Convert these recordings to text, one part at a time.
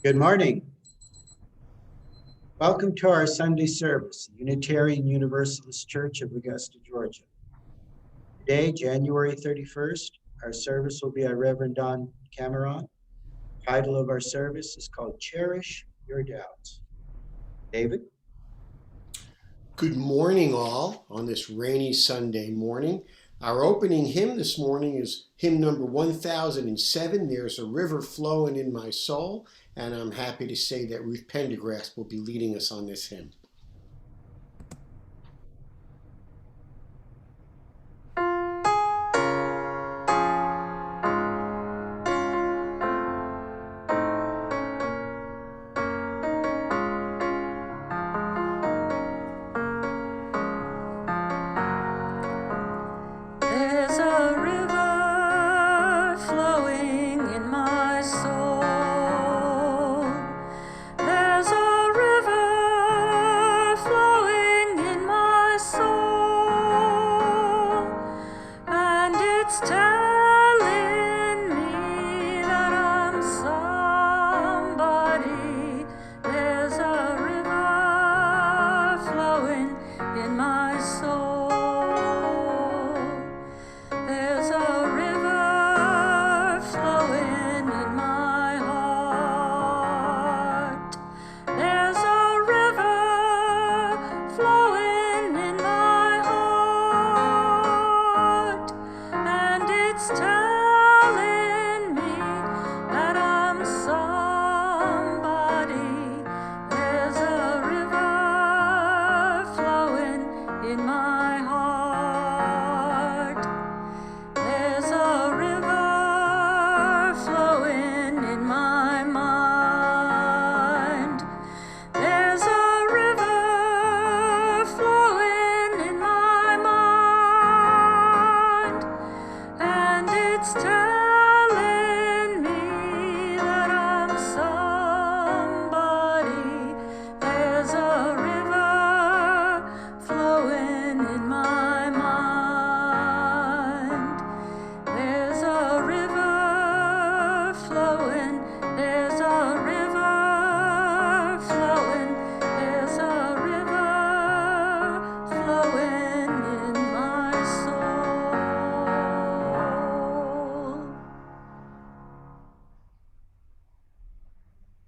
Good morning. Welcome to our Sunday service, Unitarian Universalist Church of Augusta, Georgia. Today, January 31st, our service will be by Reverend Don Cameron. The title of our service is called Cherish Your Doubts. David? Good morning, all, on this rainy Sunday morning. Our opening hymn this morning is hymn number 1007, There's a River Flowing in My Soul, and I'm happy to say that Ruth Pendergrass will be leading us on this hymn.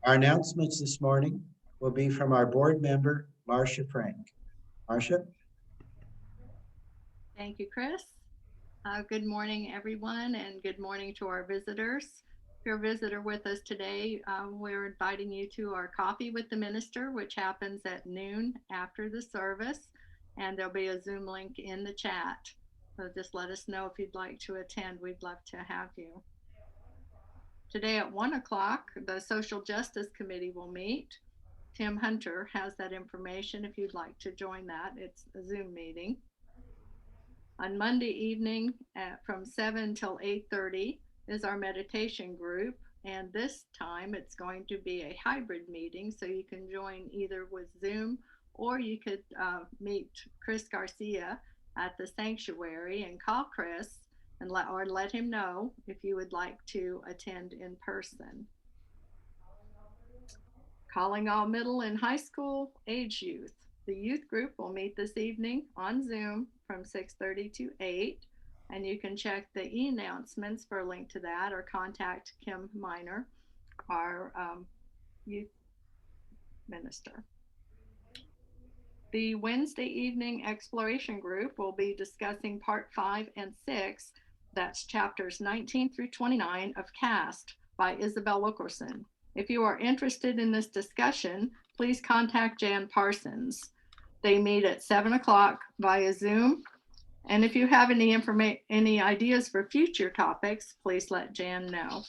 Our announcements this morning will be from our board member, Marcia Frank. Marcia? Thank you, Chris. Good morning, everyone, and good morning to our visitors. If you're a visitor with us today, we're inviting you to our Coffee with the Minister, which happens at noon after the service, and there'll be a Zoom link in the chat. So just let us know if you'd like to attend. We'd love to have you. Today at 1 o'clock, the Social Justice Committee will meet. Tim Hunter has that information if you'd like to join that. It's a Zoom meeting. On Monday evening from 7 till 8:30 is our meditation group, and this time it's going to be a hybrid meeting, so you can join either with Zoom or you could meet Chris Garcia at the sanctuary and call Chris and let him know if you would like to attend in person. Calling all middle and high school age youth. The youth group will meet this evening on Zoom from 6:30 to 8, and you can check the e-announcements for a link to that or contact Kim Miner, our youth minister. The Wednesday evening exploration group will be discussing part 5 and 6, that's chapters 19 through 29 of Cast by Isabel Wilkerson. If you are interested in this discussion, please contact Jan Parsons. They meet at 7 o'clock via Zoom. And if you have any ideas for future topics, please let Jan know.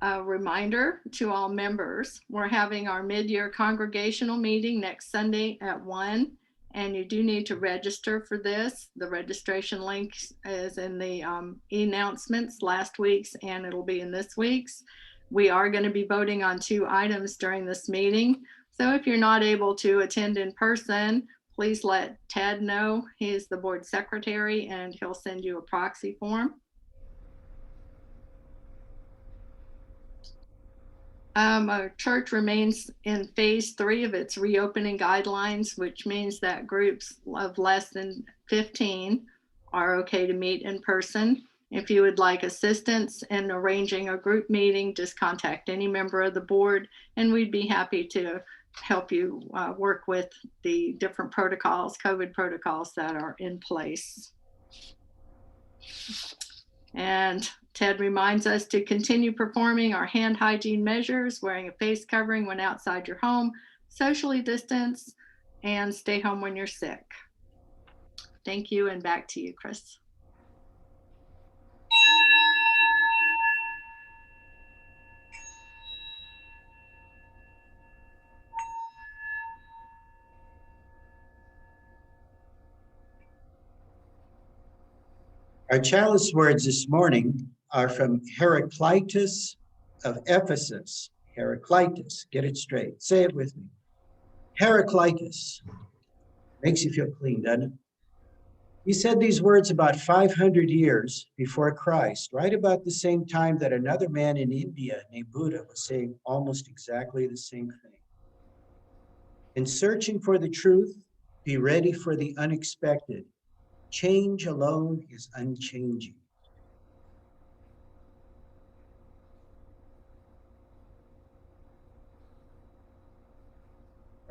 A reminder to all members, we're having our mid-year congregational meeting next Sunday at 1, and you do need to register for this. The registration link is in the e-announcements last week's, and it'll be in this week's. We are going to be voting on 2 items during this meeting. So if you're not able to attend in person, please let Ted know. He is the board secretary, and he'll send you a proxy form. Our church remains in phase 3 of its reopening guidelines, which means that groups of less than 15 are okay to meet in person. If you would like assistance in arranging a group meeting, just contact any member of the board, and we'd be happy to help you work with the different protocols, COVID protocols that are in place. And Ted reminds us to continue performing our hand hygiene measures, wearing a face covering when outside your home, socially distance, and stay home when you're sick. Thank you, and back to you, Chris. Our chalice words this morning are from Heraclitus of Ephesus. Heraclitus, get it straight. Say it with me. Heraclitus. Makes you feel clean, doesn't it? He said these words about 500 years before Christ, right about the same time that another man in India named Buddha was saying almost exactly the same thing. In searching for the truth, be ready for the unexpected. Change alone is unchanging.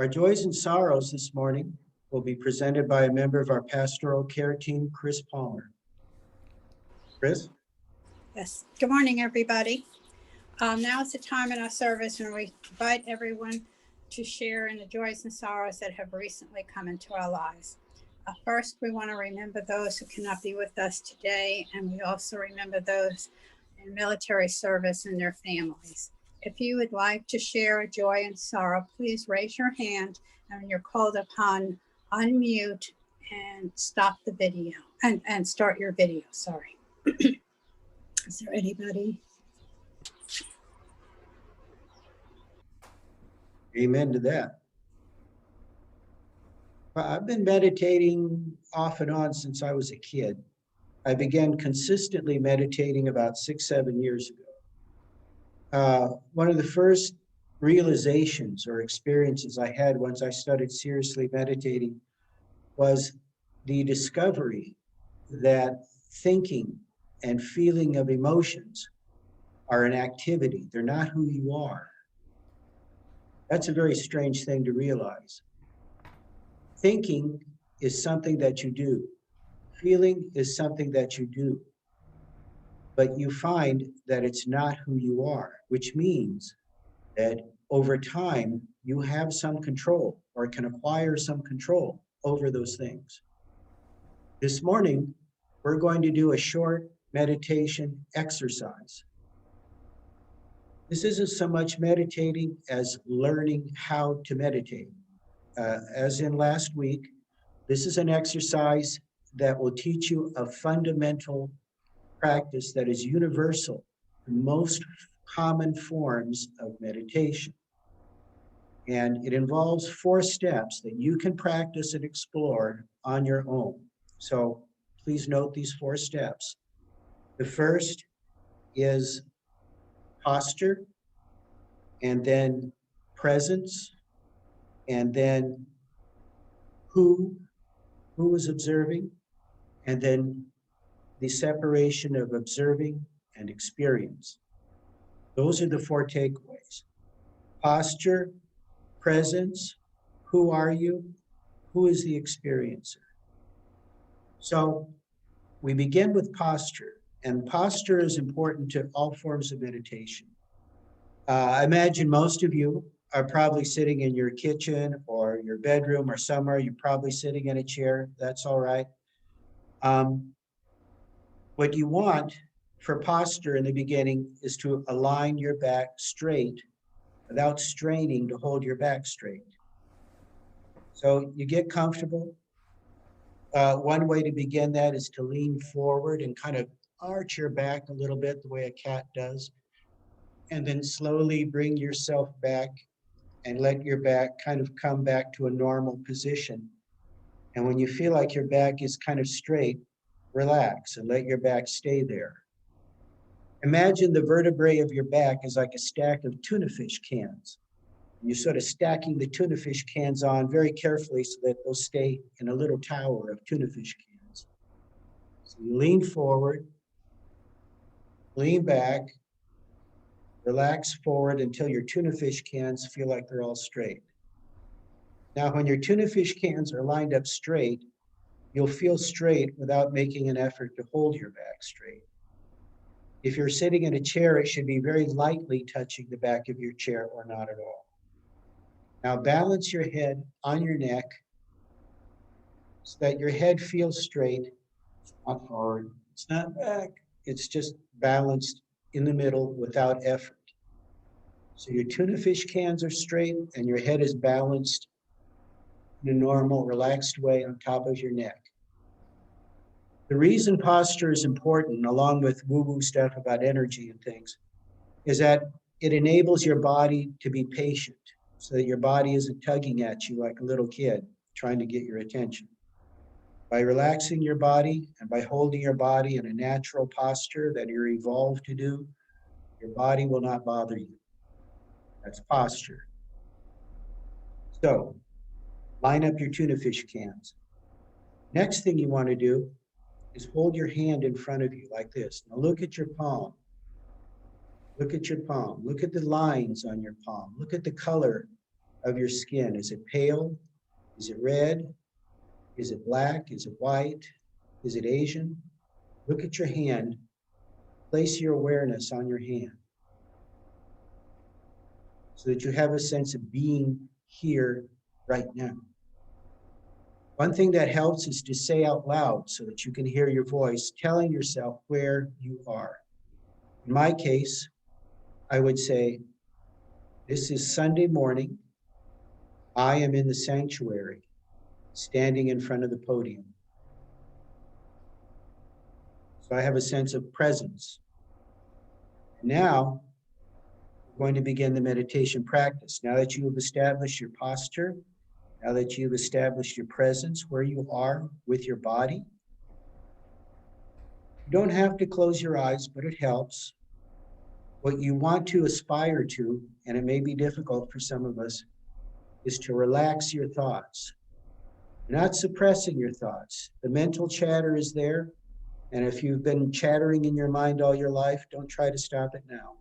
Our joys and sorrows this morning will be presented by a member of our pastoral care team, Chris Palmer. Chris? Yes. Good morning, everybody. Now is the time in our service when we invite everyone to share in the joys and sorrows that have recently come into our lives. First, we want to remember those who cannot be with us today, and we also remember those in military service and their families. If you would like to share a joy and sorrow, please raise your hand, and when you're called upon, unmute and stop the video and start your video. Sorry. Is there anybody? Amen to that. Well, I've been meditating off and on since I was a kid. I began consistently meditating about 6-7 years ago. One of the first realizations or experiences I had once I started seriously meditating was the discovery that thinking and feeling of emotions are an activity. They're not who you are. That's a very strange thing to realize. Thinking is something that you do. Feeling is something that you do. But you find that it's not who you are, which means that over time, you have some control or can acquire some control over those things. This morning, we're going to do a short meditation exercise. This isn't so much meditating as learning how to meditate. As in last week, this is an exercise that will teach you a fundamental practice that is universal to most common forms of meditation. And it involves 4 steps that you can practice and explore on your own. So please note these 4 steps. The first is posture, and then presence, and then who is observing, and then the separation of observing and experience. Those are the 4 takeaways. Posture, presence, who are you, who is the experiencer. So we begin with posture, and posture is important to all forms of meditation. I imagine most of you are probably sitting in your kitchen or your bedroom or somewhere. You're probably sitting in a chair. That's all right. What you want for posture in the beginning is to align your back straight without straining to hold your back straight. So you get comfortable. One way to begin that is to lean forward and kind of arch your back a little bit the way a cat does. And then slowly bring yourself back and let your back kind of come back to a normal position. And when you feel like your back is kind of straight, relax and let your back stay there. Imagine the vertebrae of your back is like a stack of tuna fish cans. You're sort of stacking the tuna fish cans on very carefully so that they'll stay in a little tower of tuna fish cans. So you lean forward, lean back, relax forward until your tuna fish cans feel like they're all straight. Now, when your tuna fish cans are lined up straight, you'll feel straight without making an effort to hold your back straight. If you're sitting in a chair, it should be very lightly touching the back of your chair or not at all. Now balance your head on your neck so that your head feels straight. It's not forward, it's not back. It's just balanced in the middle without effort. So your tuna fish cans are straight and your head is balanced in a normal, relaxed way on top of your neck. The reason posture is important, along with woo-woo stuff about energy and things, is that it enables your body to be patient so that your body isn't tugging at you like a little kid trying to get your attention. By relaxing your body and by holding your body in a natural posture that you're evolved to do, your body will not bother you. That's posture. So, line up your tuna fish cans. Next thing you want to do is hold your hand in front of you like this. Now look at your palm. Look at your palm. Look at the lines on your palm. Look at the color of your skin. Is it pale? Is it red? Is it black? Is it white? Is it Asian? Look at your hand. Place your awareness on your hand so that you have a sense of being here right now. One thing that helps is to say out loud so that you can hear your voice telling yourself where you are. In my case, I would say, this is Sunday morning. I am in the sanctuary, standing in front of the podium. So I have a sense of presence. Now, we're going to begin the meditation practice. Now that you have established your posture, now that you've established your presence, where you are with your body, you don't have to close your eyes, but it helps. What you want to aspire to, and it may be difficult for some of us, is to relax your thoughts. You're not suppressing your thoughts. The mental chatter is there, and if you've been chattering in your mind all your life, don't try to stop it now.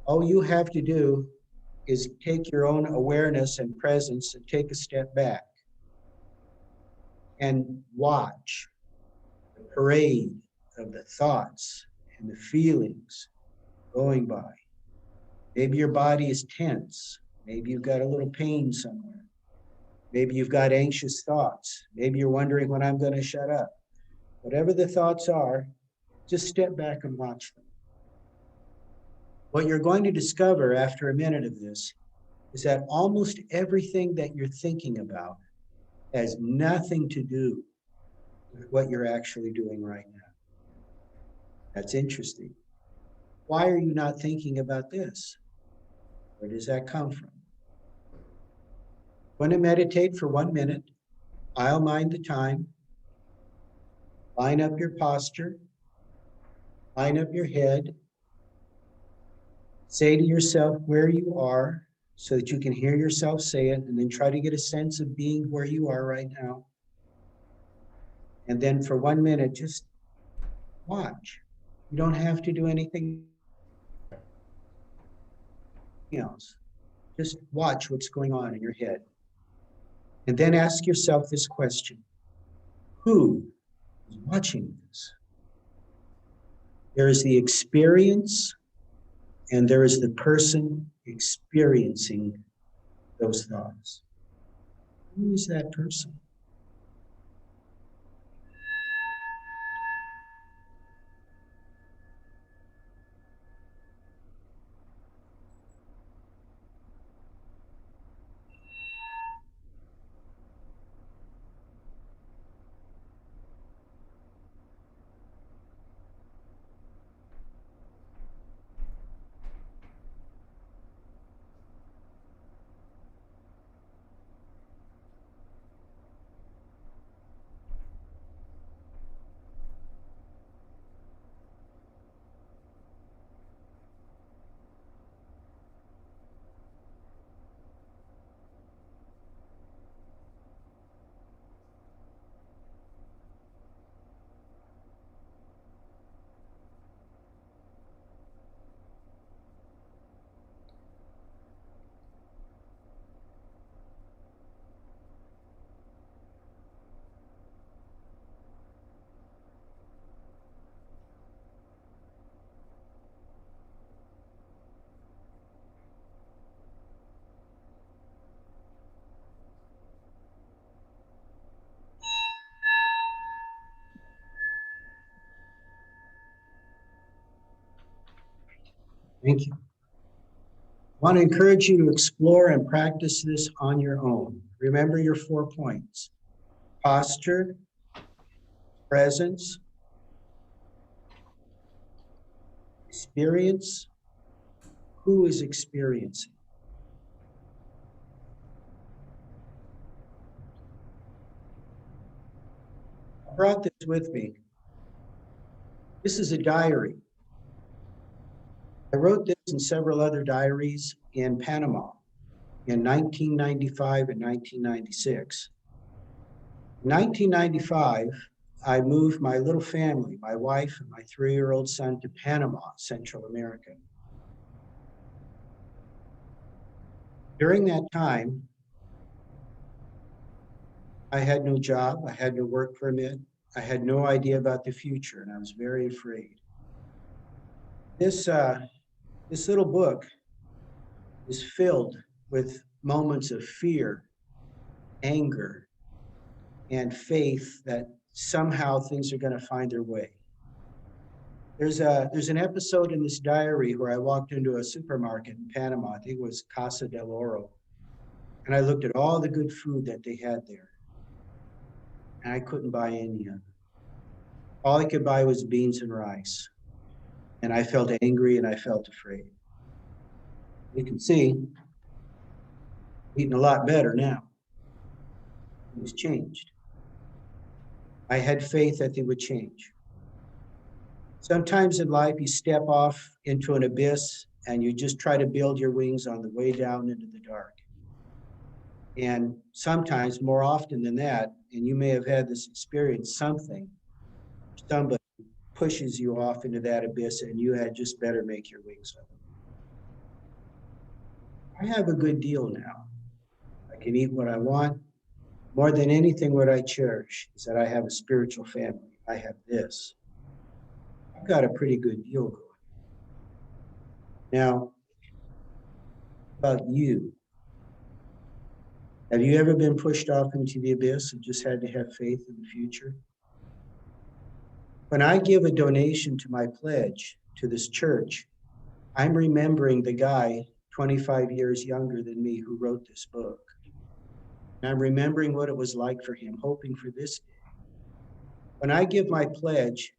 All you have to do is take your own awareness and presence and take a step back and watch the parade of the thoughts and the feelings going by. Maybe your body is tense. Maybe you've got a little pain somewhere. Maybe you've got anxious thoughts. Maybe you're wondering when I'm going to shut up. Whatever the thoughts are, just step back and watch them. What you're going to discover after a minute of this is that almost everything that you're thinking about has nothing to do with what you're actually doing right now. That's interesting. Why are you not thinking about this? Where does that come from? I'm going to meditate for 1 minute. I'll mind the time. Line up your posture. Line up your head. Say to yourself where you are so that you can hear yourself say it, and then try to get a sense of being where you are right now. And then for 1 minute, just watch. You don't have to do anything else. Just watch what's going on in your head. And then ask yourself this question: who is watching this? There is the experience, and there is the person experiencing those thoughts. Who is that person? Thank you. I want to encourage you to explore and practice this on your own. Remember your 4 points: posture, presence, experience, who is experiencing. I brought this with me. This is a diary. I wrote this and several other diaries in Panama in 1995 and 1996. In 1995, I moved my little family, my wife and my 3-year-old son, to Panama, Central America. During that time, I had no job, I had no work permit, I had no idea about the future, and I was very afraid. This little book is filled with moments of fear, anger, and faith that somehow things are going to find their way. There's an episode in this diary where I walked into a supermarket in Panama, I think it was Casa del Oro, and I looked at all the good food that they had there, and I couldn't buy any of it. All I could buy was beans and rice, and I felt angry and I felt afraid. You can see, I'm eating a lot better now. It was changed. I had faith that they would change. Sometimes in life, you step off into an abyss and you just try to build your wings on the way down into the dark. And sometimes, more often than that, and you may have had this experience, somebody pushes you off into that abyss and you had just better make your wings up. I have a good deal now. I can eat what I want. More than anything, what I cherish is that I have a spiritual family. I have this. I've got a pretty good deal going. Now, about you. Have you ever been pushed off into the abyss and just had to have faith in the future? When I give a donation to my pledge to this church, I'm remembering the guy 25 years younger than me who wrote this book. And I'm remembering what it was like for him, hoping for this day. When I give my pledge,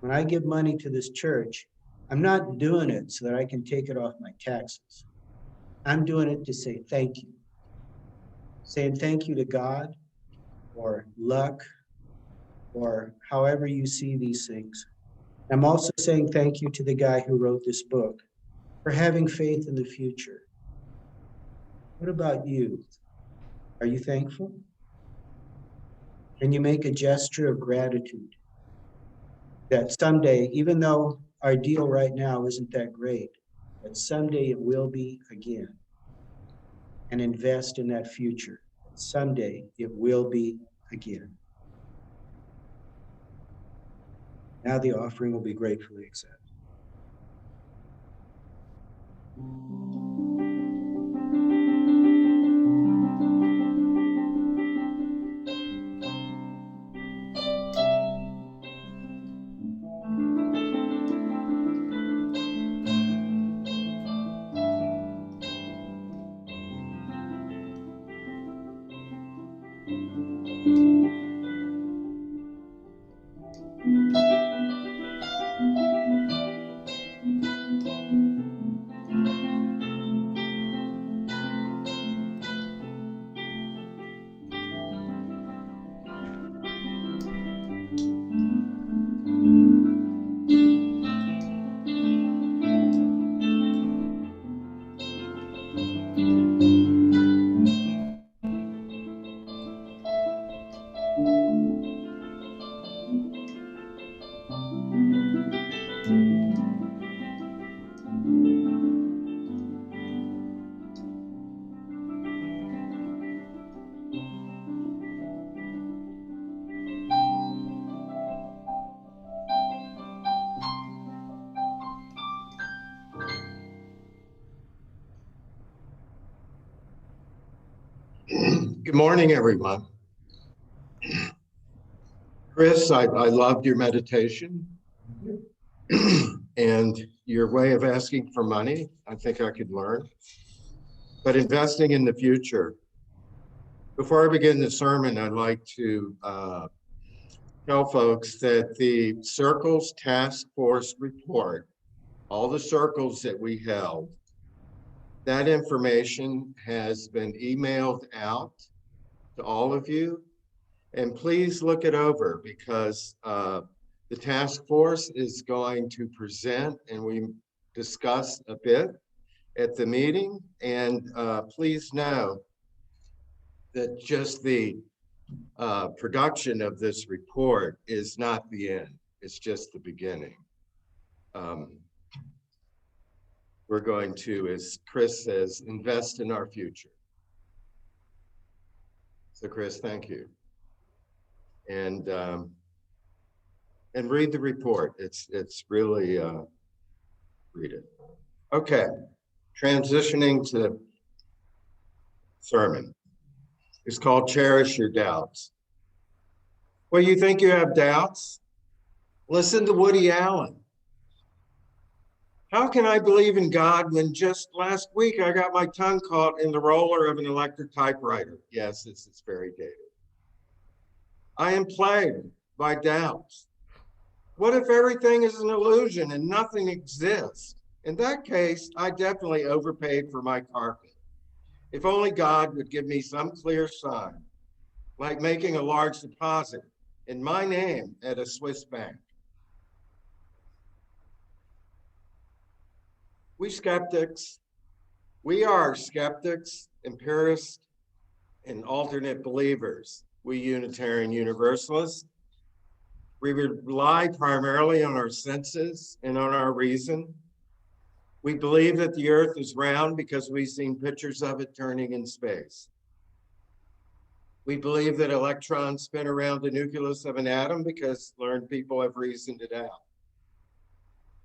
when I give money to this church, I'm not doing it so that I can take it off my taxes. I'm doing it to say thank you. Saying thank you to God or luck or however you see these things. I'm also saying thank you to the guy who wrote this book for having faith in the future. What about you? Are you thankful? Can you make a gesture of gratitude that someday, even though our deal right now isn't that great, that someday it will be again, and invest in that future? Someday it will be again. Now the offering will be gratefully accepted. Good morning, everyone. Chris, I loved your meditation. And your way of asking for money, I think I could learn. But investing in the future. Before I begin the sermon, I'd like to tell folks that the Circles Task Force report, all the circles that we held, that information has been emailed out to all of you. And please look it over, because the task force is going to present, and we discussed a bit at the meeting. And please know that just the production of this report is not the end. It's just the beginning. We're going to, as Chris says, invest in our future. So Chris, thank you. And read the report. It's really, read it. Okay, transitioning to sermon. It's called Cherish Your Doubts. Well, you think you have doubts? Listen to Woody Allen. How can I believe in God when just last week I got my tongue caught in the roller of an electric typewriter? Yes, this is very dated. I am plagued by doubts. What if everything is an illusion and nothing exists? In that case, I definitely overpaid for my carpet. If only God would give me some clear sign, like making a large deposit in my name at a Swiss bank. We are skeptics, empirists, and alternate believers. We Unitarian Universalists, we rely primarily on our senses and on our reason. We believe that the earth is round because we've seen pictures of it turning in space. We believe that electrons spin around the nucleus of an atom because learned people have reasoned it out.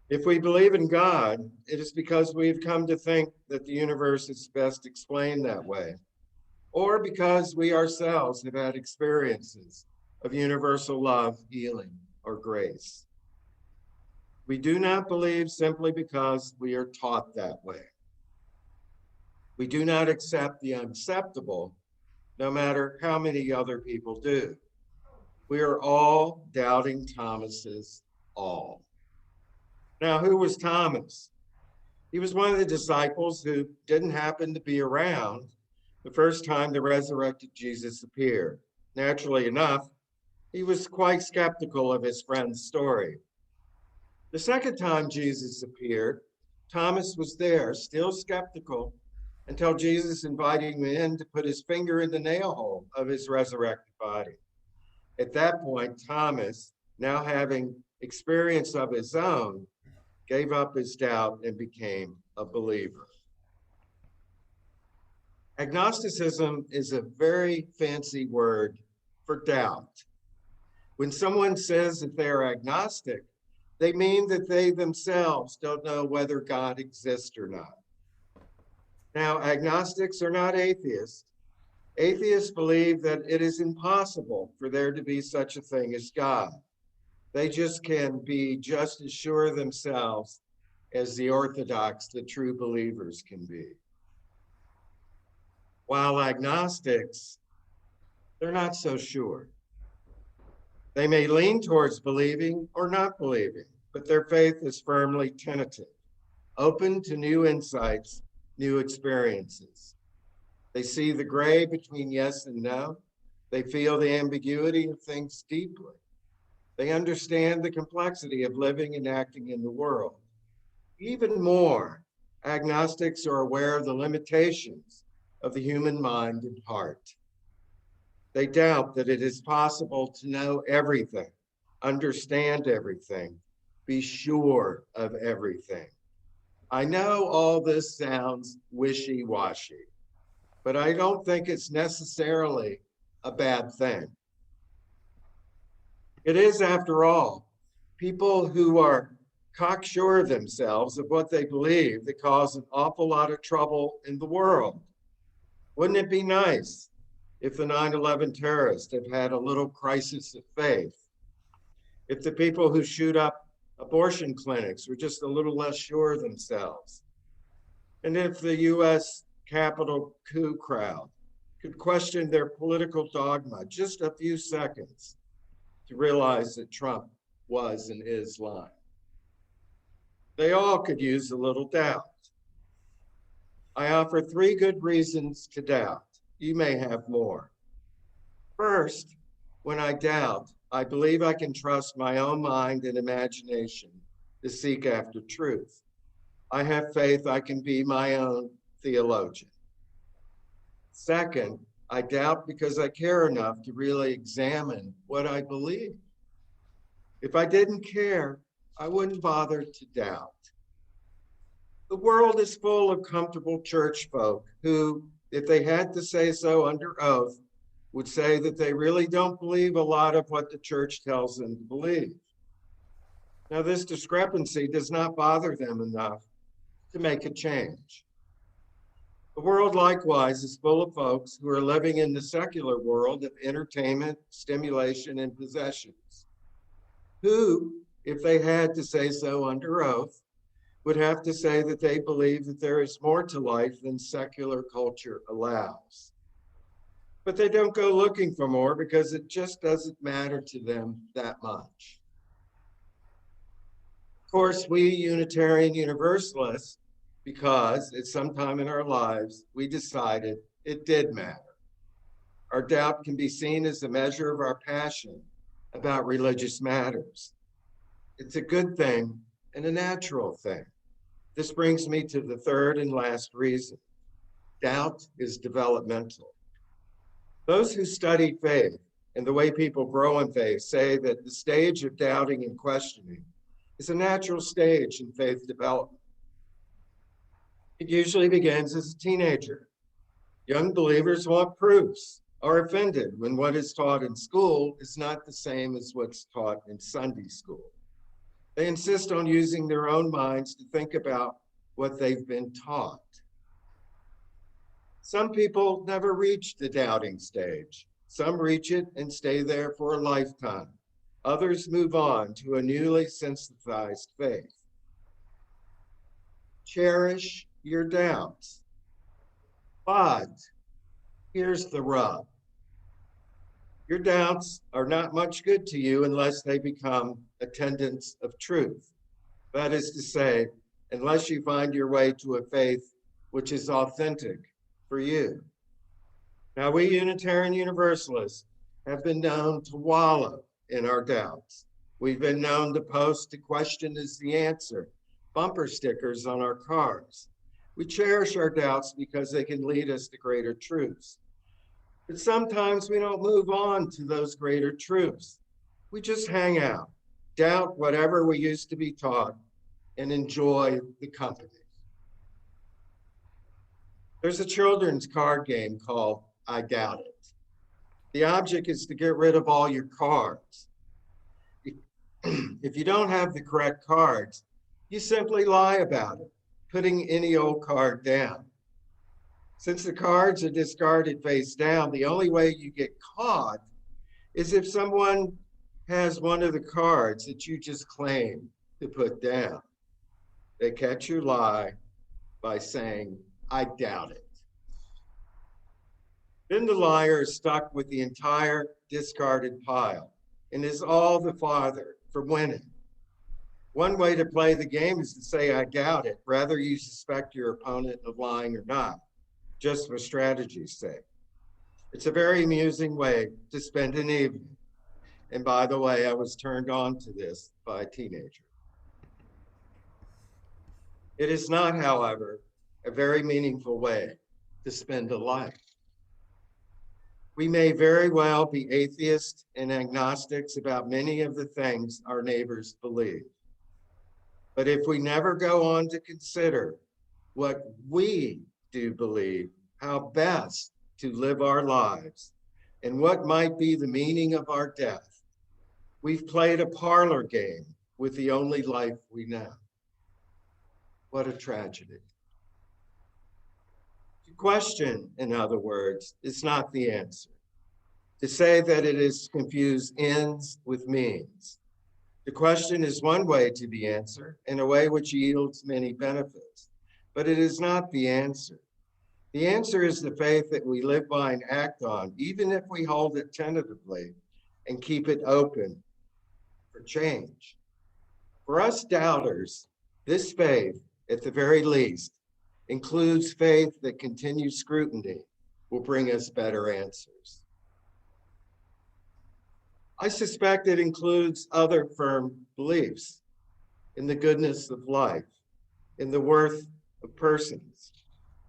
If we believe in God, it is because we've come to think that the universe is best explained that way, or because we ourselves have had experiences of universal love, healing, or grace. We do not believe simply because we are taught that way. We do not accept the unacceptable, no matter how many other people do. We are all doubting Thomases, all. Now, who was Thomas? He was one of the disciples who didn't happen to be around the first time the resurrected Jesus appeared. Naturally enough, he was quite skeptical of his friend's story. The second time Jesus appeared, Thomas was there, still skeptical, until Jesus invited him in to put his finger in the nail hole of his resurrected body. At that point, Thomas, now having experience of his own, gave up his doubt and became a believer. Agnosticism is a very fancy word for doubt. When someone says that they're agnostic, they mean that they themselves don't know whether God exists or not. Now, agnostics are not atheists. Atheists believe that it is impossible for there to be such a thing as God. They just can be just as sure of themselves as the orthodox, the true believers can be. While agnostics, they're not so sure. They may lean towards believing or not believing, but their faith is firmly tentative, open to new insights, new experiences. They see the gray between yes and no. They feel the ambiguity of things deeply. They understand the complexity of living and acting in the world. Even more, agnostics are aware of the limitations of the human mind and heart. They doubt that it is possible to know everything, understand everything, be sure of everything. I know all this sounds wishy-washy, but I don't think it's necessarily a bad thing. It is, after all, people who are cocksure of themselves of what they believe that cause an awful lot of trouble in the world. Wouldn't it be nice if the 9/11 terrorists have had a little crisis of faith? If the people who shoot up Abortion clinics were just a little less sure of themselves. And if the US Capitol coup crowd could question their political dogma just a few seconds to realize that Trump was and is lying. They all could use a little doubt. I offer 3 good reasons to doubt. You may have more. First, when I doubt, I believe I can trust my own mind and imagination to seek after truth. I have faith I can be my own theologian. Second, I doubt because I care enough to really examine what I believe. If I didn't care, I wouldn't bother to doubt. The world is full of comfortable church folk who, if they had to say so under oath, would say that they really don't believe a lot of what the church tells them to believe. Now, this discrepancy does not bother them enough to make a change. The world likewise is full of folks who are living in the secular world of entertainment, stimulation, and possessions, who, if they had to say so under oath, would have to say that they believe that there is more to life than secular culture allows. But they don't go looking for more because it just doesn't matter to them that much. Of course, we Unitarian Universalists, because at some time in our lives, we decided it did matter. Our doubt can be seen as a measure of our passion about religious matters. It's a good thing and a natural thing. This brings me to the third and last reason. Doubt is developmental. Those who study faith and the way people grow in faith say that the stage of doubting and questioning is a natural stage in faith development. It usually begins as a teenager. Young believers want proofs, are offended when what is taught in school is not the same as what's taught in Sunday school. They insist on using their own minds to think about what they've been taught. Some people never reach the doubting stage. Some reach it and stay there for a lifetime. Others move on to a newly sensitized faith. Cherish your doubts. But here's the rub. Your doubts are not much good to you unless they become attendants of truth. That is to say, unless you find your way to a faith which is authentic for you. Now, we Unitarian Universalists have been known to wallow in our doubts. We've been known to post "the question is the answer" bumper stickers on our cars. We cherish our doubts because they can lead us to greater truths. But sometimes we don't move on to those greater truths. We just hang out, doubt whatever we used to be taught, and enjoy the company. There's a children's card game called I Doubt It. The object is to get rid of all your cards. If you don't have the correct cards, you simply lie about it, putting any old card down. Since the cards are discarded face down, the only way you get caught is if someone has one of the cards that you just claimed to put down. They catch your lie by saying, I doubt it. Then the liar is stuck with the entire discarded pile and is all the farther from winning. One way to play the game is to say, I doubt it, whether you suspect your opponent of lying or not, just for strategy's sake. It's a very amusing way to spend an evening. And by the way, I was turned on to this by a teenager. It is not, however, a very meaningful way to spend a life. We may very well be atheists and agnostics about many of the things our neighbors believe. But if we never go on to consider what we do believe, how best to live our lives, and what might be the meaning of our death, we've played a parlor game with the only life we know. What a tragedy. To question, in other words, is not the answer. To say that it is confused ends with means. The question is one way to the answer, in a way which yields many benefits, but it is not the answer. The answer is the faith that we live by and act on, even if we hold it tentatively and keep it open for change. For us doubters, this faith, at the very least, includes faith that continued scrutiny will bring us better answers. I suspect it includes other firm beliefs in the goodness of life, in the worth of persons,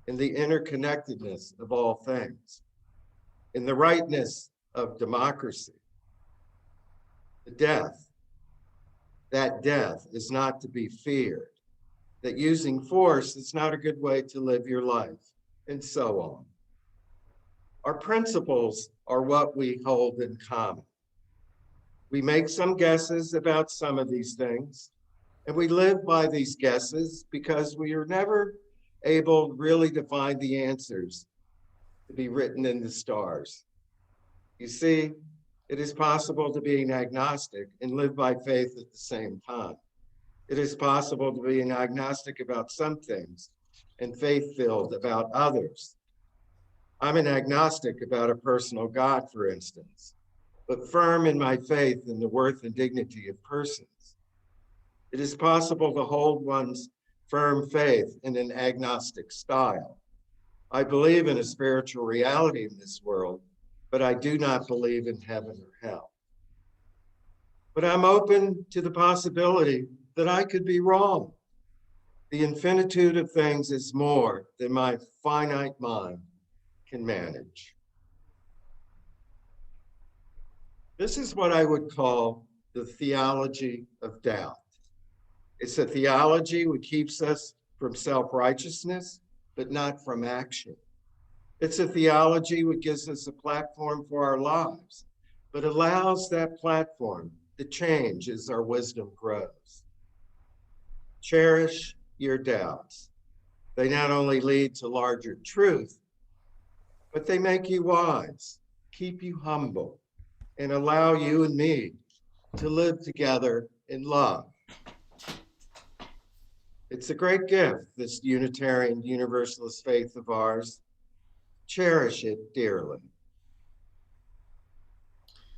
in the interconnectedness of all things, in the rightness of democracy. The death, that death is not to be feared, that using force is not a good way to live your life, and so on. Our principles are what we hold in common. We make some guesses about some of these things, and we live by these guesses because we are never able really to find the answers to be written in the stars. You see, it is possible to be an agnostic and live by faith at the same time. It is possible to be an agnostic about some things and faith-filled about others. I'm an agnostic about a personal God, for instance, but firm in my faith in the worth and dignity of persons. It is possible to hold one's firm faith in an agnostic style. I believe in a spiritual reality in this world, but I do not believe in heaven or hell. But I'm open to the possibility that I could be wrong. The infinitude of things is more than my finite mind can manage. This is what I would call the theology of doubt. It's a theology which keeps us from self-righteousness, but not from action. It's a theology which gives us a platform for our lives, but allows that platform to change as our wisdom grows. Cherish your doubts. They not only lead to larger truth, but they make you wise, keep you humble, and allow you and me to live together in love. It's a great gift, this Unitarian Universalist faith of ours. Cherish it dearly.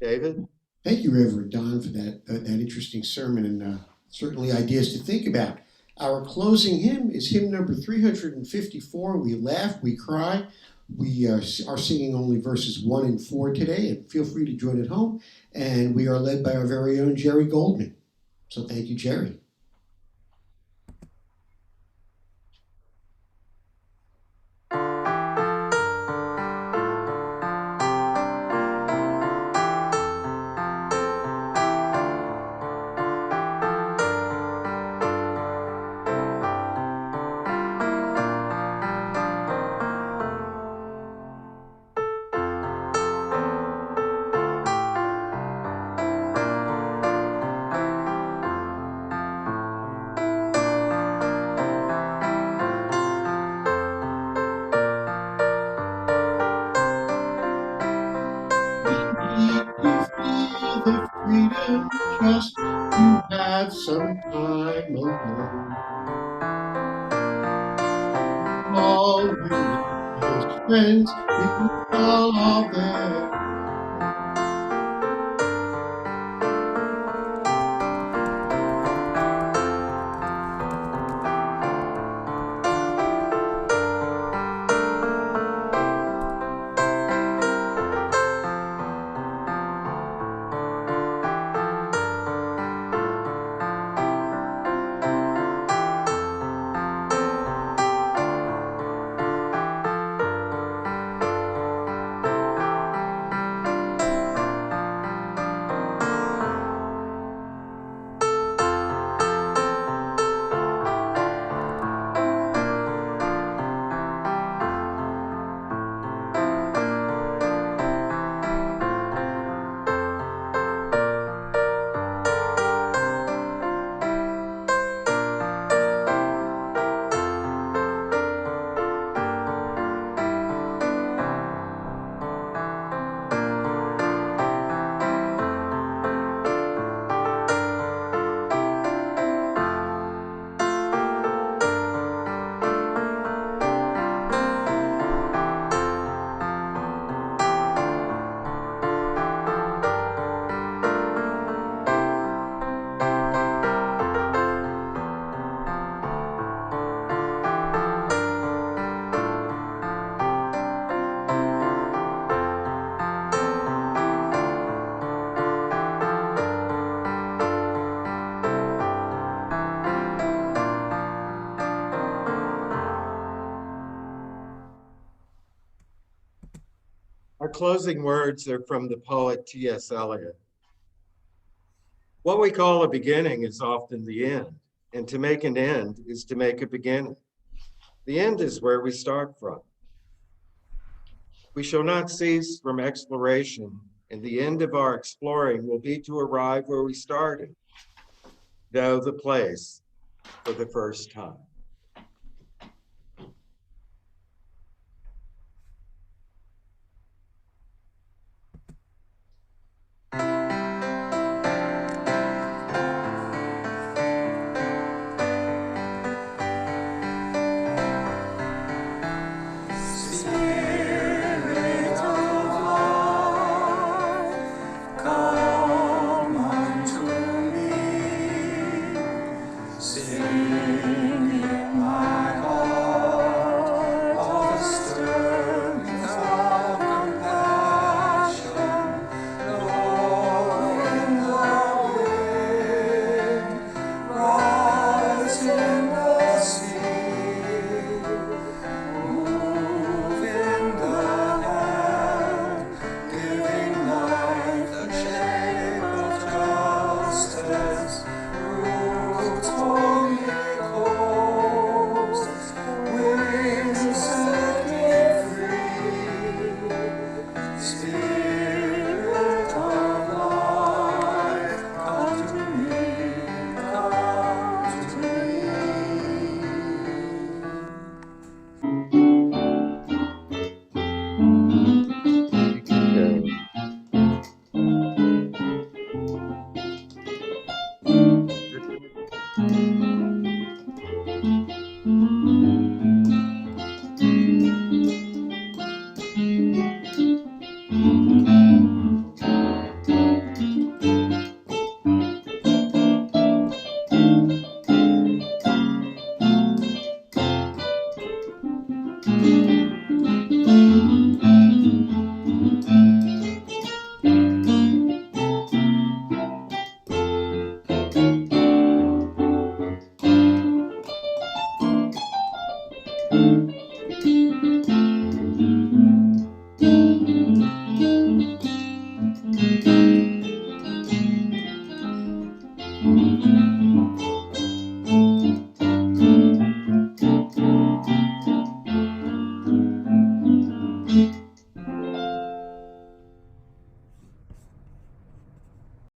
David? Thank you, Reverend Don, for that interesting sermon and certainly ideas to think about. Our closing hymn is hymn number 354. We laugh, we cry. We are singing only verses 1 and 4 today, and feel free to join at home. And we are led by our very own Jerry Goldman. So thank you, Jerry. You feel the freedom just to have some time alone. All your close friends, you can call all their Our closing words are from the poet T.S. Eliot. What we call a beginning is often the end, and to make an end is to make a beginning. The end is where we start from. We shall not cease from exploration, and the end of our exploring will be to arrive where we started, know the place for the first time.